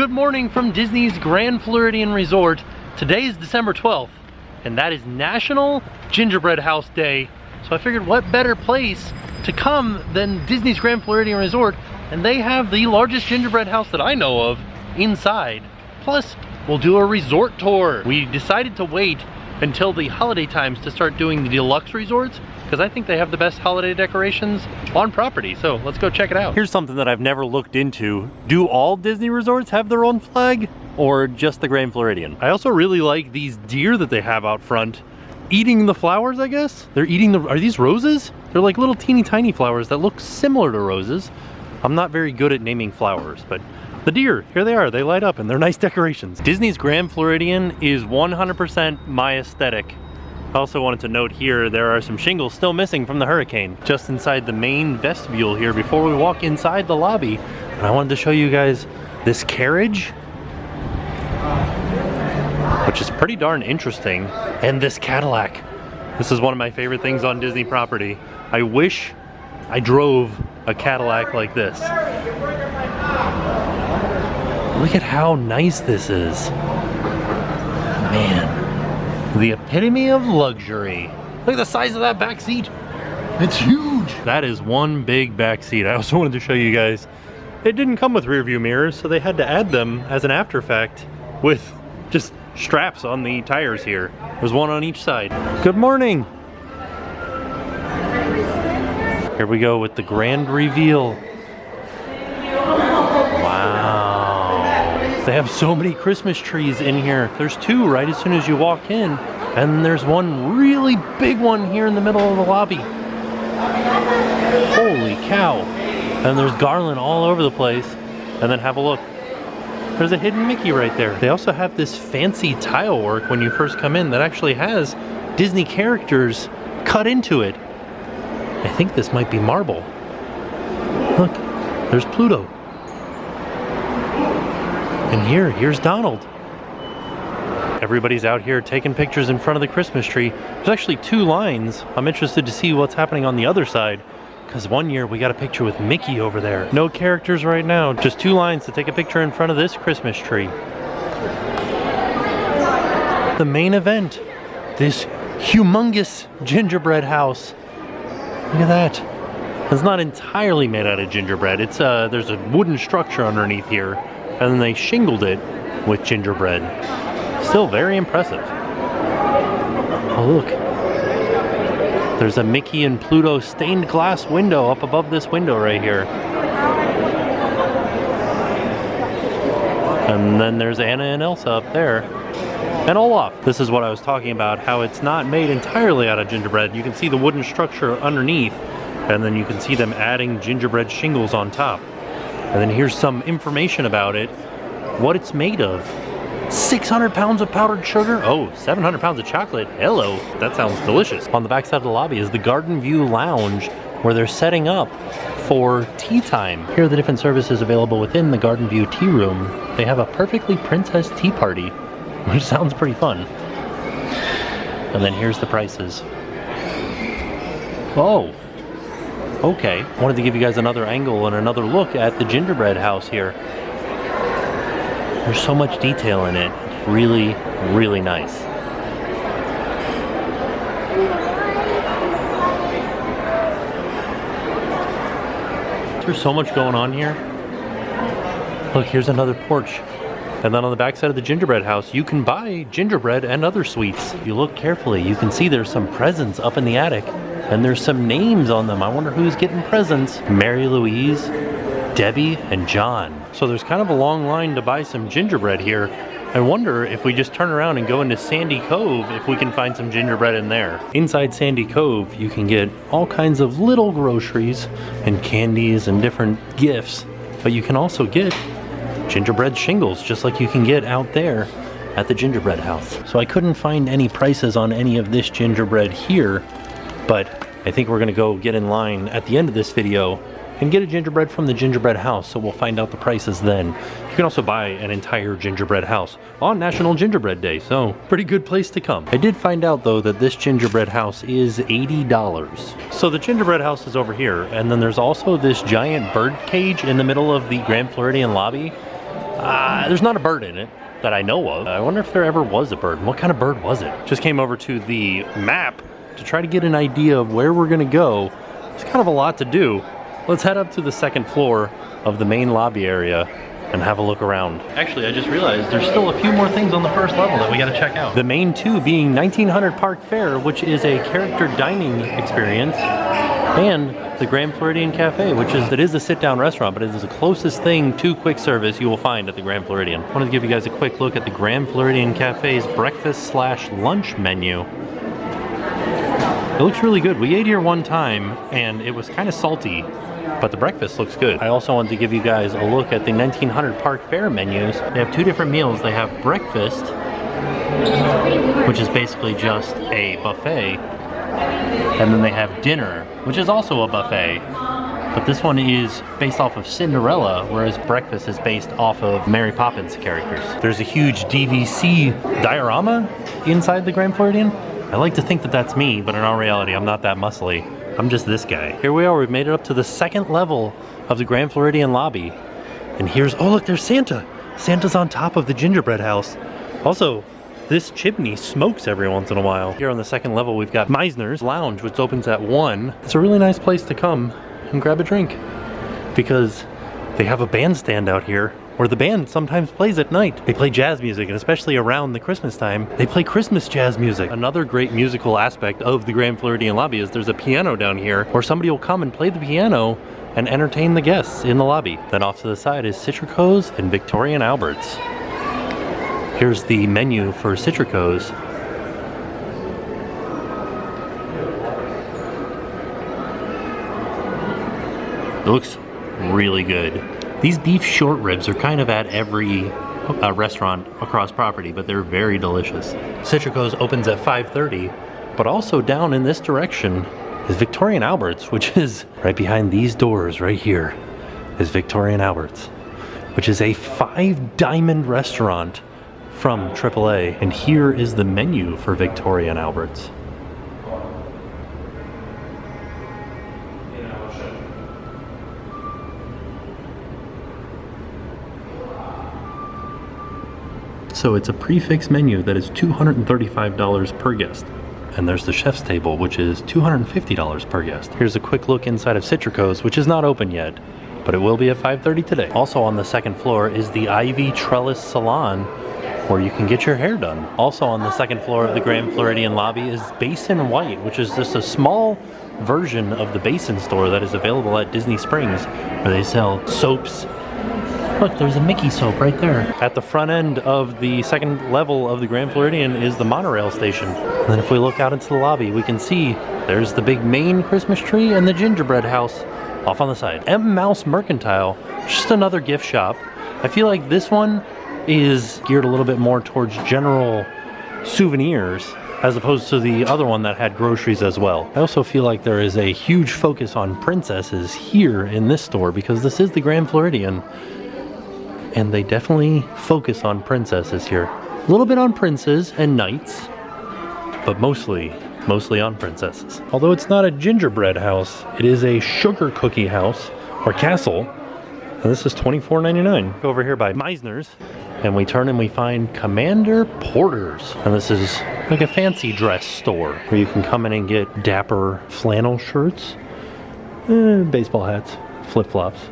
Good morning from Disney's Grand Floridian Resort. Today is December 12th, and that is National Gingerbread House Day. So I figured what better place to come than Disney's Grand Floridian Resort, and they have the largest gingerbread house that I know of inside. Plus, we'll do a resort tour. We decided to wait until the holiday times to start doing the deluxe resorts, because I think they have the best holiday decorations on property. So let's go check it out. Here's something that I've never looked into. Do all Disney resorts have their own flag, or just the Grand Floridian? I also really like these deer that they have out front eating the flowers, I guess. They're eating the, are these roses? They're like little teeny tiny flowers that look similar to roses. I'm not very good at naming flowers, but the deer, here they are. They light up and they're nice decorations. Disney's Grand Floridian is 100% my aesthetic. I also wanted to note here, there are some shingles still missing from the hurricane just inside the main vestibule here before we walk inside the lobby. And I wanted to show you guys this carriage, which is pretty darn interesting, and this Cadillac. This is one of my favorite things on Disney property. I wish I drove a Cadillac like this. Look at how nice this is. Man. The epitome of luxury. Look at the size of that back seat. It's huge. That is one big back seat. I also wanted to show you guys, it didn't come with rear view mirrors, so they had to add them as an after effect with just straps on the tires here. There's one on each side. Good morning. Here we go with the grand reveal. Wow. They have so many Christmas trees in here. There's two right as soon as you walk in, and there's one really big one here in the middle of the lobby. Holy cow. And there's garland all over the place. And then have a look. There's a hidden Mickey right there. They also have this fancy tile work when you first come in that actually has Disney characters cut into it. I think this might be marble. Look, there's Pluto. And here's Donald. Everybody's out here taking pictures in front of the Christmas tree. There's actually two lines. I'm interested to see what's happening on the other side, because one year we got a picture with Mickey over there. No characters right now, just two lines to take a picture in front of this Christmas tree. The main event, this humongous gingerbread house. Look at that. It's not entirely made out of gingerbread. It's there's a wooden structure underneath here, and then they shingled it with gingerbread. Still very impressive. Oh look. There's a Mickey and Pluto stained glass window up above this window right here. And then there's Anna and Elsa up there. And Olaf. This is what I was talking about, how it's not made entirely out of gingerbread. You can see the wooden structure underneath, and then you can see them adding gingerbread shingles on top. And then here's some information about it, what it's made of. 600 pounds of powdered sugar. Oh, 700 pounds of chocolate. Hello, that sounds delicious. On the back side of the lobby is the Garden View Lounge, where they're setting up for tea time. Here are the different services available within the Garden View Tea Room. They have a perfectly princess tea party, which sounds pretty fun. And then here's the prices. Oh, okay. I wanted to give you guys another angle and another look at the gingerbread house here. There's so much detail in it. It's really, really nice. There's so much going on here. Look, here's another porch. And then on the back side of the gingerbread house, you can buy gingerbread and other sweets. If you look carefully, you can see there's some presents up in the attic, and there's some names on them. I wonder who's getting presents. Mary Louise, Debbie, and John. So there's kind of a long line to buy some gingerbread here. I wonder if we just turn around and go into Sandy Cove, if we can find some gingerbread in there. Inside Sandy Cove, you can get all kinds of little groceries and candies and different gifts, but you can also get gingerbread shingles, just like you can get out there at the gingerbread house. So I couldn't find any prices on any of this gingerbread here, but I think we're gonna go get in line at the end of this video and get a gingerbread from the gingerbread house, so we'll find out the prices then. You can also buy an entire gingerbread house on National Gingerbread Day, so pretty good place to come. I did find out though that this gingerbread house is $80. So the gingerbread house is over here, and then there's also this giant bird cage in the middle of the Grand Floridian lobby. There's not a bird in it that I know of. I wonder if there ever was a bird. What kind of bird was it? Just came over to the map to try to get an idea of where we're gonna go. There's kind of a lot to do. Let's head up to the second floor of the main lobby area and have a look around. Actually, I just realized there's still a few more things on the first level that we gotta check out. The main two being 1900 Park Fare, which is a character dining experience, and the Grand Floridian Cafe, which is a sit-down restaurant, but it is the closest thing to quick service you will find at the Grand Floridian. I wanted to give you guys a quick look at the Grand Floridian Cafe's breakfast/lunch menu. It looks really good. We ate here one time and it was kind of salty, but the breakfast looks good. I also wanted to give you guys a look at the 1900 Park Fare menus. They have two different meals. They have breakfast, which is basically just a buffet, and then they have dinner, which is also a buffet. But this one is based off of Cinderella, whereas breakfast is based off of Mary Poppins characters. There's a huge DVC diorama inside the Grand Floridian. I like to think that that's me, but in all reality, I'm not that muscly. I'm just this guy. Here we are, we've made it up to the second level of the Grand Floridian lobby. And here's, oh look, there's Santa. Santa's on top of the gingerbread house. Also, this chimney smokes every once in a while. Here on the second level, we've got Meisner's Lounge, which opens at 1. It's a really nice place to come and grab a drink because they have a bandstand out here where the band sometimes plays at night. They play jazz music, and especially around the Christmas time, they play Christmas jazz music. Another great musical aspect of the Grand Floridian lobby is there's a piano down here where somebody will come and play the piano and entertain the guests in the lobby. Then off to the side is Citrico's and Victoria & Albert's. Here's the menu for Citrico's. It looks really good. These beef short ribs are kind of at every restaurant across property, but they're very delicious. Citrico's opens at 5:30, but also down in this direction is Victoria & Albert's, which is right behind these doors right here is Victoria & Albert's, which is a 5-diamond restaurant from AAA. And here is the menu for Victoria & Albert's. So it's a prefix menu that is $235 per guest. And there's the chef's table, which is $250 per guest. Here's a quick look inside of Citrico's, which is not open yet, but it will be at 5:30 today. Also on the second floor is the Ivy Trellis Salon, where you can get your hair done. Also on the second floor of the Grand Floridian lobby is Basin White, which is just a small version of the Basin store that is available at Disney Springs, where they sell soaps. Look, there's a Mickey soap right there. At the front end of the second level of the Grand Floridian is the monorail station. And then if we look out into the lobby, we can see there's the big main Christmas tree and the gingerbread house off on the side. M. Mouse Mercantile, just another gift shop. I feel like this one is geared a little bit more towards general souvenirs as opposed to the other one that had groceries as well. I also feel like there is a huge focus on princesses here in this store because this is the Grand Floridian. And they definitely focus on princesses here. A little bit on princes and knights, but mostly on princesses. Although it's not a gingerbread house, it is a sugar cookie house or castle. And this is $24.99. Go over here by Meisner's and we turn and we find Commander Porter's. And this is like a fancy dress store where you can come in and get dapper flannel shirts, baseball hats, flip-flops.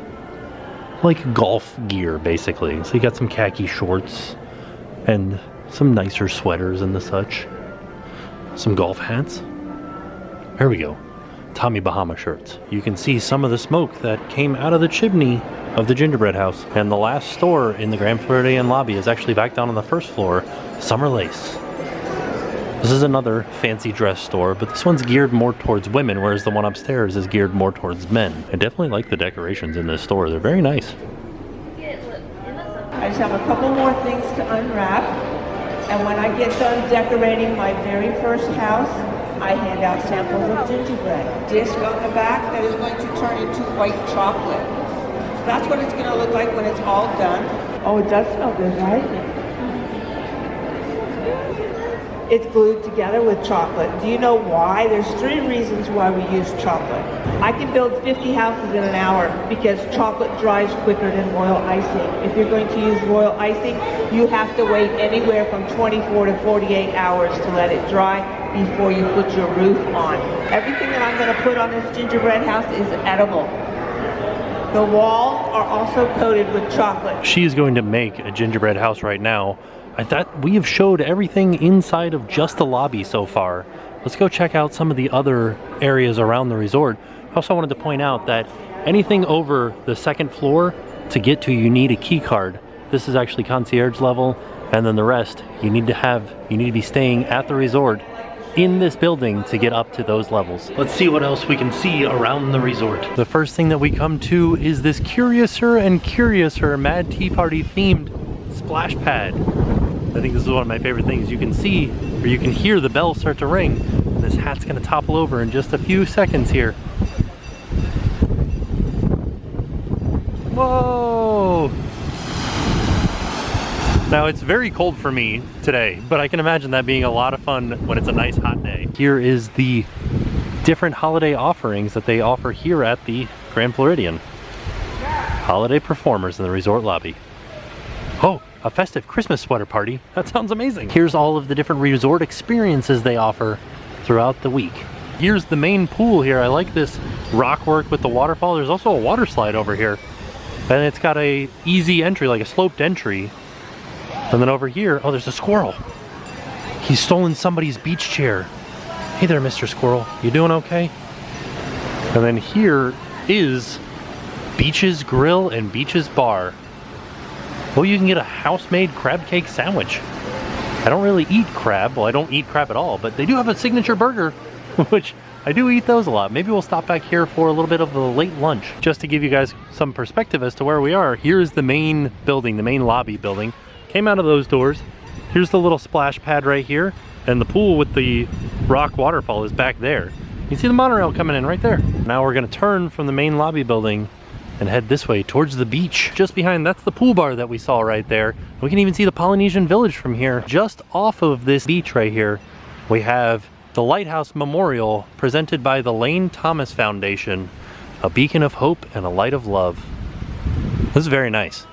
Like golf gear, basically. So you got some khaki shorts and some nicer sweaters and the such. Some golf hats. There we go. Tommy Bahama shirts. You can see some of the smoke that came out of the chimney of the gingerbread house. And the last store in the Grand Floridian lobby is actually back down on the first floor, Summer Lace. This is another fancy dress store, but this one's geared more towards women, whereas the one upstairs is geared more towards men. I definitely like the decorations in this store. They're very nice. I just have a couple more things to unwrap, and when I get done decorating my very first house, I hand out samples of gingerbread. Disc on the back that is going to turn into white chocolate. So that's what it's going to look like when it's all done. Oh, it does smell good, right? It's glued together with chocolate. Do you know why? There's 3 reasons why we use chocolate. I can build 50 houses in an hour because chocolate dries quicker than royal icing. If you're going to use royal icing, you have to wait anywhere from 24 to 48 hours to let it dry before you put your roof on. Everything that I'm going to put on this gingerbread house is edible. The walls are also coated with chocolate. She is going to make a gingerbread house right now. I thought we have showed everything inside of just the lobby so far. Let's go check out some of the other areas around the resort. I also wanted to point out that anything over the 2nd floor to get to, you need a key card. This is actually concierge level, and then the rest you need to be staying at the resort in this building to get up to those levels. Let's see what else we can see around the resort. The first thing that we come to is this Curiouser and Curiouser Mad Tea Party themed splash pad. I think this is one of my favorite things. You can see, or you can hear the bell start to ring. And this hat's gonna topple over in just a few seconds here. Whoa! Now it's very cold for me today, but I can imagine that being a lot of fun when it's a nice hot day. Here is the different holiday offerings that they offer here at the Grand Floridian. Holiday performers in the resort lobby. Oh, a festive Christmas sweater party. That sounds amazing. Here's all of the different resort experiences they offer throughout the week. Here's the main pool here. I like this rock work with the waterfall. There's also a water slide over here. And it's got a easy entry, like a sloped entry. And then over here, oh, there's a squirrel. He's stolen somebody's beach chair. Hey there, Mr. Squirrel. You doing okay? And then here is Beach's Grill and Beach's Bar. Oh, you can get a house-made crab cake sandwich. I don't really eat crab. Well, I don't eat crab at all, but they do have a signature burger, which I do eat those a lot. Maybe we'll stop back here for a little bit of the late lunch. Just to give you guys some perspective as to where we are, here's the main building, the main lobby building. Came out of those doors. Here's the little splash pad right here, and the pool with the rock waterfall is back there. You see the monorail coming in right there. Now we're gonna turn from the main lobby building and head this way towards the beach. Just behind, that's the pool bar that we saw right there. We can even see the Polynesian Village from here. Just off of this beach right here, we have the Lighthouse Memorial presented by the Lane Thomas Foundation, a beacon of hope and a light of love. This is very nice.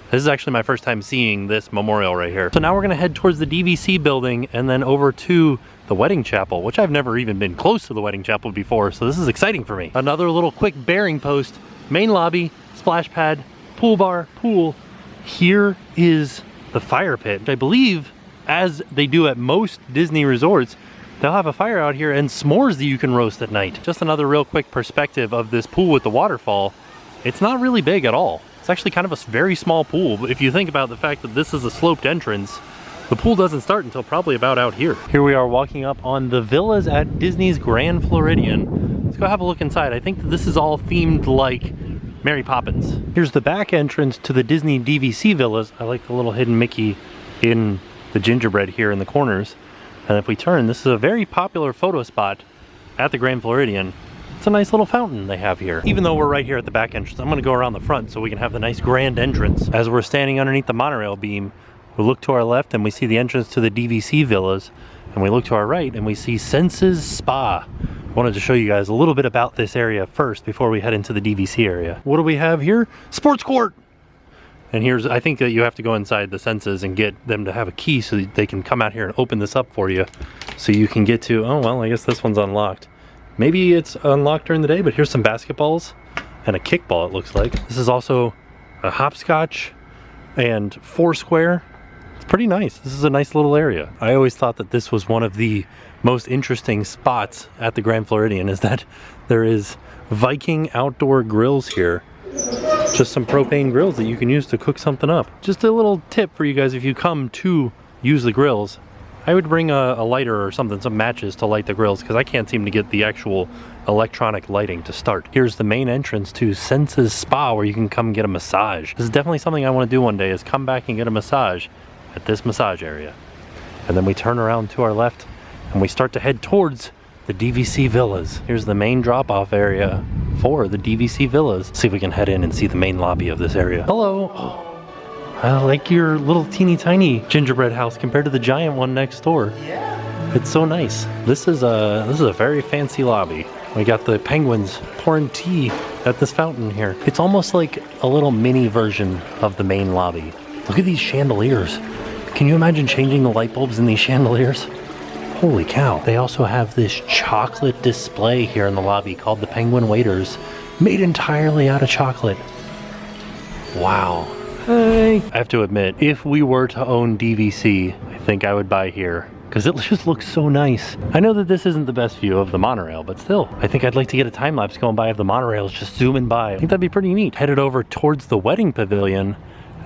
This is actually my first time seeing this memorial right here. So now we're gonna head towards the DVC building and then over to the wedding chapel, which I've never even been close to the wedding chapel before, so this is exciting for me. Another little quick bearing post. Main lobby, splash pad, pool bar, pool. Here is the fire pit. I believe, as they do at most Disney resorts, they'll have a fire out here and s'mores that you can roast at night. Just another real quick perspective of this pool with the waterfall. It's not really big at all. It's actually kind of a very small pool. If you think about the fact that this is a sloped entrance, the pool doesn't start until probably about out here. Here we are walking up on the villas at Disney's Grand Floridian. Let's go have a look inside. I think that this is all themed like Mary Poppins. Here's the back entrance to the Disney DVC villas. I like the little hidden Mickey in the gingerbread here in the corners. And if we turn, this is a very popular photo spot at the Grand Floridian. It's a nice little fountain they have here. Even though we're right here at the back entrance, I'm gonna go around the front so we can have the nice grand entrance. As we're standing underneath the monorail beam, we look to our left and we see the entrance to the DVC villas. And we look to our right and we see Senses Spa. I wanted to show you guys a little bit about this area first before we head into the DVC area. What do we have here? Sports court! And here's, I think that you have to go inside the Senses and get them to have a key so that they can come out here and open this up for you. So you can get to, oh well, I guess this one's unlocked. Maybe it's unlocked during the day, but here's some basketballs and a kickball, it looks like. This is also a hopscotch and Foursquare. It's pretty nice. This is a nice little area. I always thought that this was one of the most interesting spots at the Grand Floridian, is that there is Viking outdoor grills here. Just some propane grills that you can use to cook something up. Just a little tip for you guys if you come to use the grills. I would bring a lighter or something, some matches to light the grills, because I can't seem to get the actual electronic lighting to start. Here's the main entrance to Senses Spa, where you can come get a massage. This is definitely something I want to do one day, is come back and get a massage at this massage area. And then we turn around to our left and we start to head towards the DVC villas. Here's the main drop-off area for the DVC villas. See if we can head in and see the main lobby of this area. Hello. Oh, I like your little teeny tiny gingerbread house compared to the giant one next door. Yeah, It's so nice. This is a very fancy lobby. We got the penguins pouring tea at this fountain here. It's almost like a little mini version of the main lobby. Look at these chandeliers. Can you imagine changing the light bulbs in these chandeliers? Holy cow. They also have this chocolate display here in the lobby called the Penguin Waiters, made entirely out of chocolate. Wow. Hey. I have to admit, if we were to own DVC, I think I would buy here, because it just looks so nice. I know that this isn't the best view of the monorail, but still, I think I'd like to get a time lapse going by of the monorails just zooming by. I think that'd be pretty neat. Headed over towards the wedding pavilion,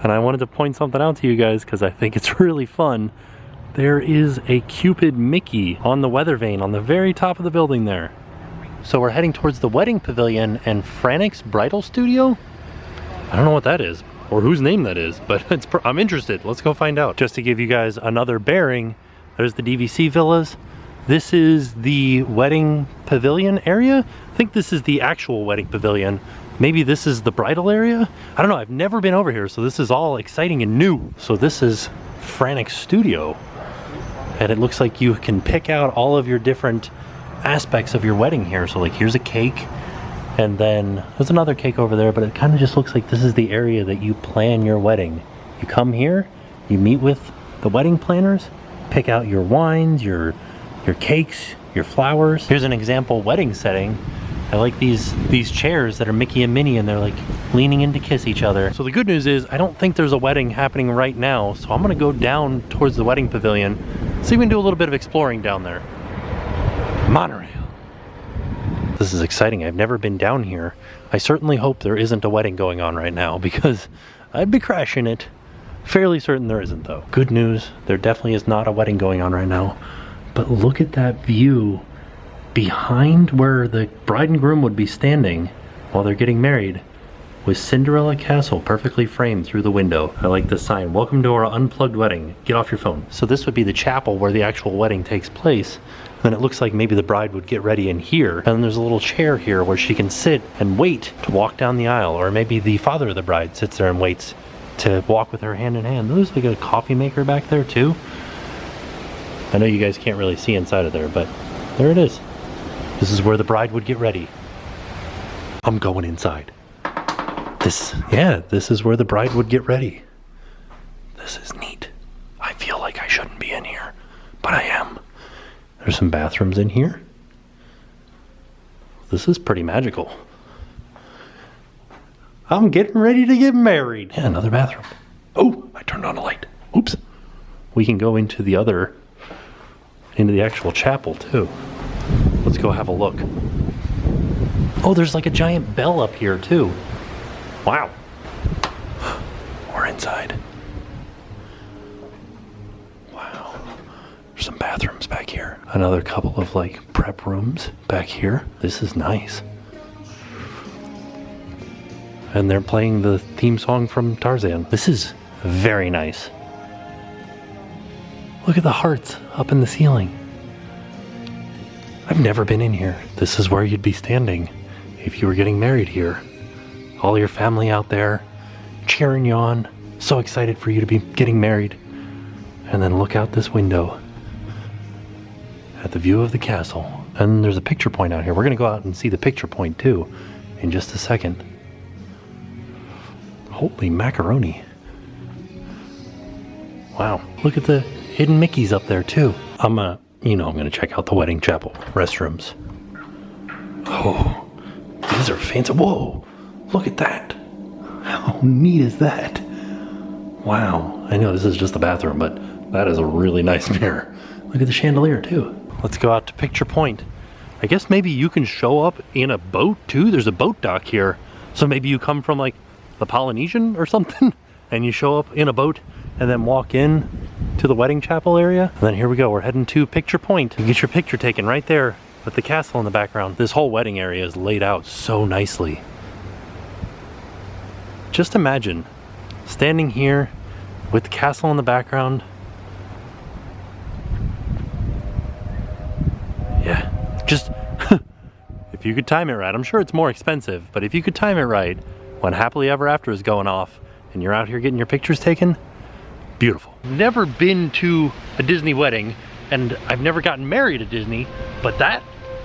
and I wanted to point something out to you guys because I think it's really fun. There is a Cupid Mickey on the weather vane on the very top of the building there. So we're heading towards the wedding pavilion and Franek's Bridal Studio? I don't know what that is or whose name that is, but I'm interested. Let's go find out. Just to give you guys another bearing, there's the DVC villas. This is the wedding pavilion area. I think this is the actual wedding pavilion. Maybe this is the bridal area? I don't know, I've never been over here, so this is all exciting and new. So this is Franek's studio. And it looks like you can pick out all of your different aspects of your wedding here. So like here's a cake, and then there's another cake over there, but it kind of just looks like this is the area that you plan your wedding. You come here, you meet with the wedding planners, pick out your wines, your cakes, your flowers. Here's an example wedding setting. I like these chairs that are Mickey and Minnie, and they're like leaning in to kiss each other. So the good news is I don't think there's a wedding happening right now, so I'm gonna go down towards the wedding pavilion, see if we can do a little bit of exploring down there. Monorail. This is exciting. I've never been down here. I certainly hope there isn't a wedding going on right now because I'd be crashing it. Fairly certain there isn't though. Good news, there definitely is not a wedding going on right now. But look at that view behind where the bride and groom would be standing while they're getting married, with Cinderella Castle perfectly framed through the window. I like this sign, welcome to our unplugged wedding, get off your phone. So this would be the chapel where the actual wedding takes place. Then it looks like maybe the bride would get ready in here, and then there's a little chair here where she can sit and wait to walk down the aisle, or maybe the father of the bride sits there and waits to walk with her hand in hand. There's like a coffee maker back there too. I know you guys can't really see inside of there, but there it is. This is where the bride would get ready. I'm going inside. This is where the bride would get ready. This is neat. I feel like I shouldn't be in here, but I am. There's some bathrooms in here. This is pretty magical. I'm getting ready to get married. Yeah, another bathroom. Oh, I turned on a light. Oops. We can go into the actual chapel too. Let's go have a look. Oh, there's like a giant bell up here too. Wow. We're inside. Wow. There's some bathrooms back here. Another couple of like prep rooms back here. This is nice. And they're playing the theme song from Tarzan. This is very nice. Look at the hearts up in the ceiling. I've never been in here. This is where you'd be standing if you were getting married here. All your family out there cheering you on, so excited for you to be getting married. And then look out this window at the view of the castle. And there's a picture point out here. We're gonna go out and see the picture point too in just a second. Holy macaroni. Wow, look at the hidden Mickeys up there too. I'm gonna check out the wedding chapel restrooms. Oh, these are fancy. Whoa, look at that. How neat is that? Wow, I know this is just the bathroom, but that is a really nice mirror. Look at the chandelier too. Let's go out to picture point. I guess maybe you can show up in a boat too. There's a boat dock here. So maybe you come from like the Polynesian or something and you show up in a boat and then walk in to the wedding chapel area. And then here we go, we're heading to picture point. You get your picture taken right there with the castle in the background. This whole wedding area is laid out so nicely. Just imagine standing here with the castle in the background. Yeah, just if you could time it right. I'm sure it's more expensive, but if you could time it right, when Happily Ever After is going off and you're out here getting your pictures taken, beautiful. Never been to a Disney wedding, and I've never gotten married at Disney, but that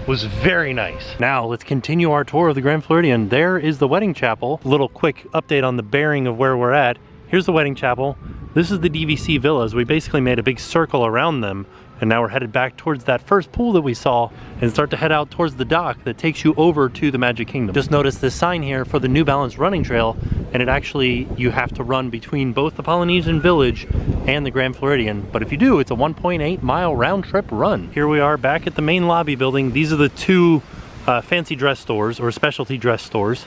was very nice. Now let's continue our tour of the Grand Floridian. There is the wedding chapel. A little quick update on the bearing of where we're at. Here's the wedding chapel. This is the DVC villas. We basically made a big circle around them, and now we're headed back towards that first pool that we saw and start to head out towards the dock that takes you over to the Magic Kingdom. Just notice this sign here for the New Balance running trail, and it actually, you have to run between both the Polynesian Village and the Grand Floridian. But if you do, it's a 1.8 mile round trip run. Here we are back at the main lobby building. These are the two fancy dress stores or specialty dress stores.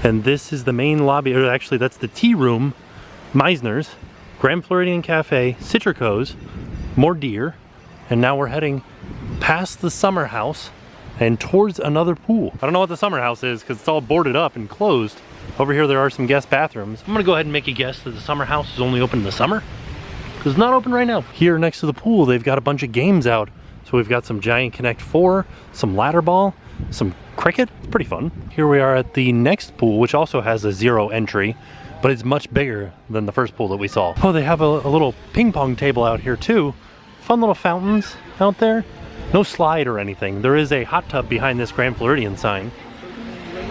And this is the main lobby, or actually that's the tea room, Meisner's, Grand Floridian Cafe, Citrico's, more deer, and now we're heading past the summer house and towards another pool. I don't know what the summer house is because it's all boarded up and closed. Over here there are some guest bathrooms. I'm gonna go ahead and make a guess that the summer house is only open in the summer, because it's not open right now. Here next to the pool they've got a bunch of games out. So we've got some Giant Connect 4, some ladder ball, some cricket. It's pretty fun. Here we are at the next pool, which also has a 0 entry, but it's much bigger than the first pool that we saw. Oh, they have a little ping pong table out here too. Fun little fountains out there. No slide or anything. There is a hot tub behind this Grand Floridian sign.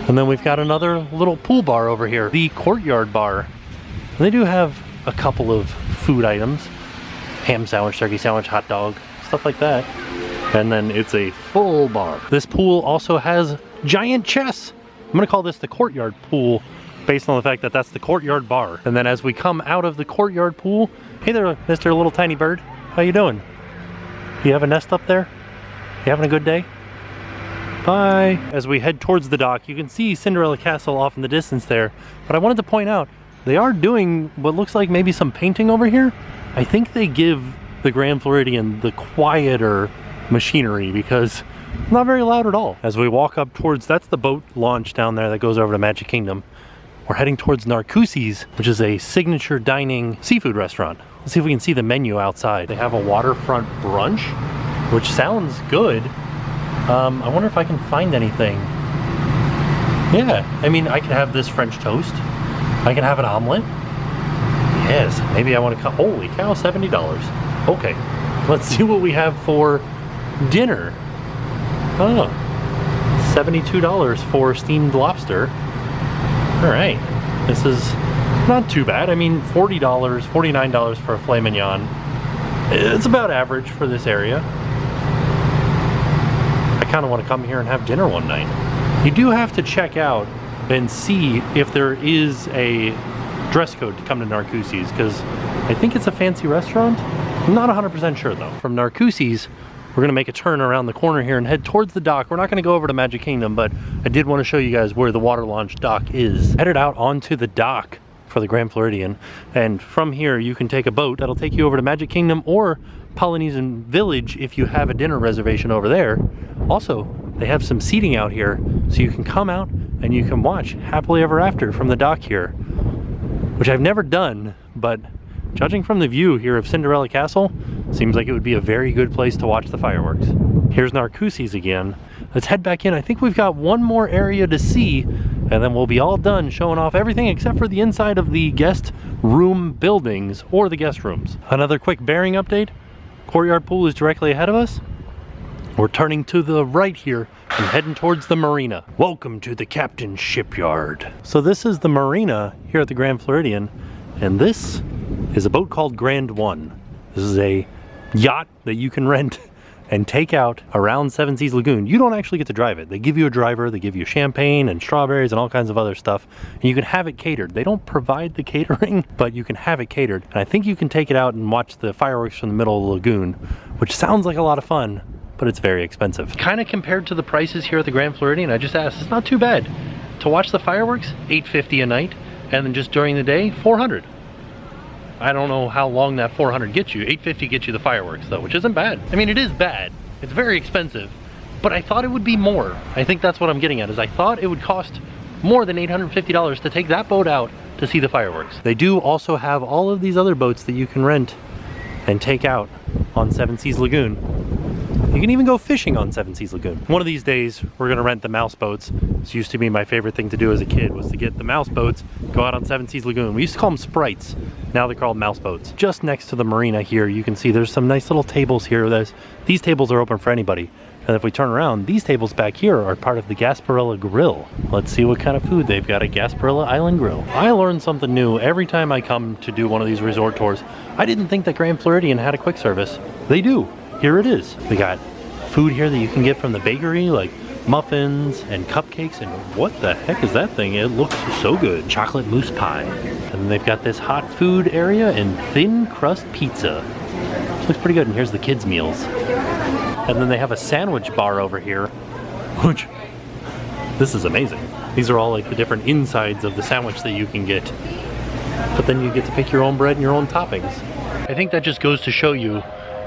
And then we've got another little pool bar over here, the Courtyard Bar. And they do have a couple of food items. Ham sandwich, turkey sandwich, hot dog, stuff like that. And then it's a full bar. This pool also has giant chess. I'm gonna call this the Courtyard Pool based on the fact that that's the Courtyard Bar. And then as we come out of the Courtyard Pool, hey there, Mr. Little Tiny Bird. How you doing? You have a nest up there? You having a good day? Bye. As we head towards the dock, you can see Cinderella Castle off in the distance there. But I wanted to point out, they are doing what looks like maybe some painting over here. I think they give the Grand Floridian the quieter machinery because it's not very loud at all. As we walk up towards, that's the boat launch down there that goes over to Magic Kingdom. We're heading towards Narcoossee's, which is a signature dining seafood restaurant. Let's see if we can see the menu outside. They have a waterfront brunch, which sounds good. I wonder if I can find anything. Yeah, I mean, I could have this French toast. I can have an omelet. Yes, maybe I want to cut. Holy cow, $70. Okay, let's see what we have for dinner. Oh, $72 for steamed lobster. All right, this is not too bad. I mean, $40, $49 for a filet mignon. It's about average for this area. I kind of want to come here and have dinner one night. You do have to check out and see if there is a dress code to come to Narcoossee's, because I think it's a fancy restaurant. I'm not 100% sure though. From Narcoossee's, we're gonna make a turn around the corner here and head towards the dock. We're not gonna go over to Magic Kingdom, but I did want to show you guys where the water launch dock is. Headed out onto the dock for the Grand Floridian, and from here you can take a boat that'll take you over to Magic Kingdom or Polynesian Village if you have a dinner reservation over there. Also, they have some seating out here, so you can come out and you can watch Happily Ever After from the dock here, which I've never done, but judging from the view here of Cinderella Castle, seems like it would be a very good place to watch the fireworks. Here's Narcoossee's again. Let's head back in. I think we've got one more area to see, and then we'll be all done showing off everything except for the inside of the guest room buildings or the guest rooms. Another quick bearing update. Courtyard Pool is directly ahead of us. We're turning to the right here and heading towards the marina. Welcome to the Captain's Shipyard. So this is the marina here at the Grand Floridian, and this is a boat called Grand One. This is a yacht that you can rent and take out around Seven Seas Lagoon. You don't actually get to drive it. They give you a driver, they give you champagne and strawberries and all kinds of other stuff, and you can have it catered. They don't provide the catering, but you can have it catered. And I think you can take it out and watch the fireworks from the middle of the lagoon, which sounds like a lot of fun, but it's very expensive. Kind of compared to the prices here at the Grand Floridian, I just asked, it's not too bad. To watch the fireworks, $8.50 a night, and then just during the day, $400. I don't know how long that $400 gets you. $8.50 gets you the fireworks though, which isn't bad. I mean, it is bad. It's very expensive, but I thought it would be more. I think that's what I'm getting at, is I thought it would cost more than $850 to take that boat out to see the fireworks. They do also have all of these other boats that you can rent and take out on Seven Seas Lagoon. You can even go fishing on Seven Seas Lagoon. One of these days, we're gonna rent the mouse boats. This used to be my favorite thing to do as a kid, was to get the mouse boats, go out on Seven Seas Lagoon. We used to call them sprites. Now they're called mouse boats. Just next to the marina here, you can see there's some nice little tables here. These tables are open for anybody. And if we turn around, these tables back here are part of the Gasparilla Grill. Let's see what kind of food they've got at Gasparilla Island Grill. I learn something new every time I come to do one of these resort tours. I didn't think that Grand Floridian had a quick service. They do. Here it is. We got food here that you can get from the bakery, like muffins and cupcakes, and what the heck is that thing? It looks so good. Chocolate mousse pie. And then they've got this hot food area and thin crust pizza. Looks pretty good. And here's the kids' meals. And then they have a sandwich bar over here, which, this is amazing. These are all like the different insides of the sandwich that you can get. But then you get to pick your own bread and your own toppings. I think that just goes to show you,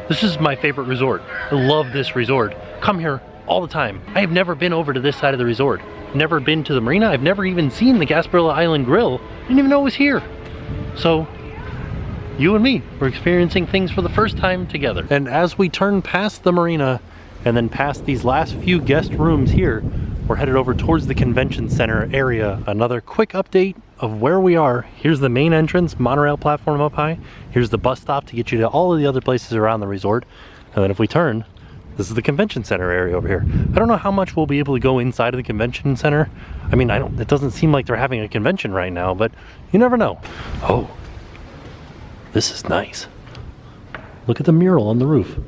this is my favorite resort. I love this resort. Come here all the time. I have never been over to this side of the resort. I've never been to the marina. I've never even seen the Gasparilla Island Grill. I didn't even know it was here. So, you and me, we're experiencing things for the first time together. And as we turn past the marina and then past these last few guest rooms here, we're headed over towards the convention center area. Another quick update of where we are. Here's the main entrance, monorail platform up high. Here's the bus stop to get you to all of the other places around the resort. And then if we turn, this is the convention center area over here. I don't know how much we'll be able to go inside of the convention center. I mean, it doesn't seem like they're having a convention right now, but you never know. Oh. This is nice. Look at the mural on the roof.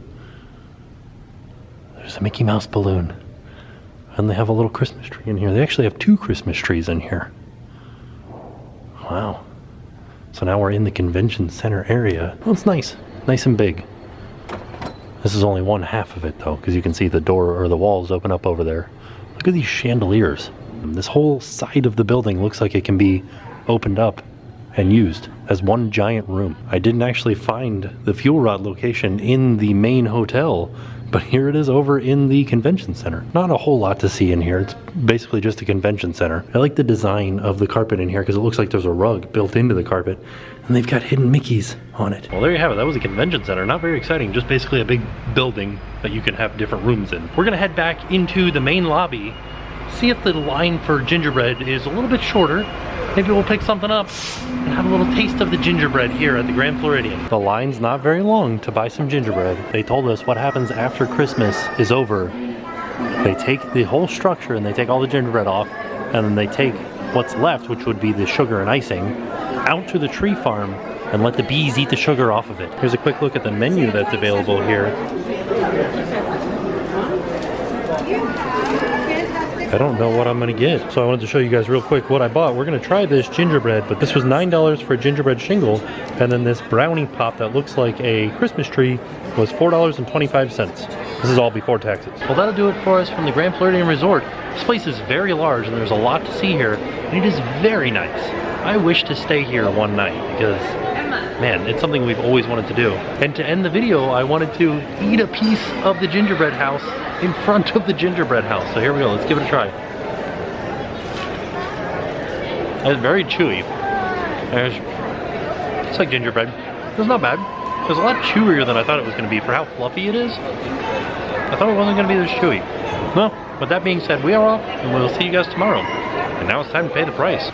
There's a Mickey Mouse balloon. And they have a little Christmas tree in here. They actually have 2 Christmas trees in here. Wow. So now we're in the convention center area. Oh, it's nice. Nice and big. This is only one half of it though, because you can see the door or the walls open up over there. Look at these chandeliers. This whole side of the building looks like it can be opened up and used as one giant room. I didn't actually find the fuel rod location in the main hotel, but here it is over in the convention center. Not a whole lot to see in here. It's basically just a convention center. I like the design of the carpet in here because it looks like there's a rug built into the carpet, and they've got hidden Mickeys on it. Well, there you have it. That was a convention center. Not very exciting, just basically a big building that you can have different rooms in. We're gonna head back into the main lobby, see if the line for gingerbread is a little bit shorter. Maybe we'll pick something up and have a little taste of the gingerbread here at the Grand Floridian. The line's not very long to buy some gingerbread. They told us what happens after Christmas is over. They take the whole structure and they take all the gingerbread off, and then they take what's left, which would be the sugar and icing, out to the tree farm and let the bees eat the sugar off of it. Here's a quick look at the menu that's available here. I don't know what I'm gonna get. So I wanted to show you guys real quick what I bought. We're gonna try this gingerbread, but this was $9 for a gingerbread shingle. And then this brownie pop that looks like a Christmas tree was $4.25. This is all before taxes. Well, that'll do it for us from the Grand Floridian Resort. This place is very large and there's a lot to see here, and it is very nice. I wish to stay here one night because, man, it's something we've always wanted to do. And to end the video, I wanted to eat a piece of the gingerbread house in front of the gingerbread house. So here we go, let's give it a try. It's very chewy. It's like gingerbread. It's not bad. It's a lot chewier than I thought it was gonna be for how fluffy it is. I thought it wasn't gonna be this chewy. Well, with that being said, we are off and we'll see you guys tomorrow. And now it's time to pay the price.